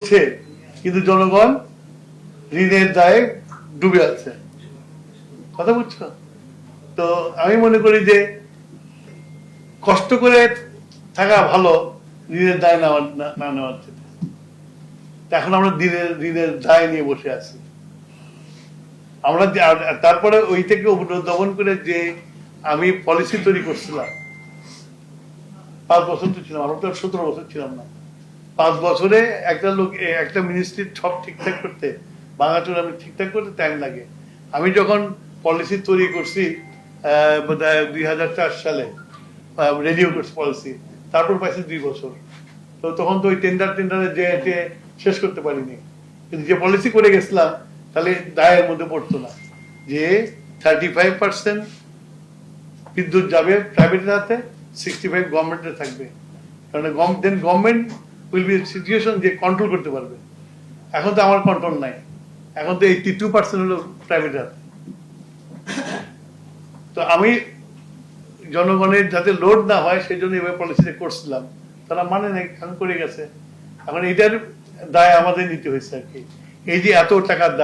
হচ্ছে, কিন্তু জনগণ ঋণের দায়ে ডুবে আছে। কথা বুঝছো? তো আমি মনে করি যে কষ্ট করে থাকা ভালো ঋণের দায় না নেওয়ার চেয়ে। এখন আমরা ঋণের দায় নিয়ে বসে আছি। আমরা তারপরে ওই থেকে দমন করে যে আমি পলিসি তৈরি করছিলাম, 5 বছর তো ছিলাম, আমরা তো 17 বছর ছিলাম না। 5 বছরে একটা মিনিস্ট্রির সব ঠিকঠাক করতে, বাংলাদেশ আমি ঠিকঠাক করতে টাইম লাগে। আমি যখন পলিসি তৈরি করছি 2004 সালে, রেডিও করছি পলিসি, তারপর পাইছি 2 বছর। তো তখন তো ওই টেন্ডারে যে শেষ করতে পারিনি, কিন্তু যে পলিসি করে গেছিলাম তাহলে দায়ের মধ্যে পড়তো না যে 35% বিদ্যুৎ যাবে প্রাইভেটের হাতে, 65 গভর্নমেন্টের থাকবে। কারণ গভর্নমেন্ট উইল বি সিচুয়েশন যে কন্ট্রোল করতে পারবে। এখন তো আমার কন্ট্রোল নাই, এখন তো 82% হলো প্রাইভেট হাতে। তো আমি জনগণের যাতে লোড না হয় সেই জন্য এভাবে পলিসিটা করছিলাম, তারা মানে নাই, এখন করে গেছে। এখন এটার দায় আমাদের নিতে হয়েছে আর কি, এই যে এত টাকার দায়।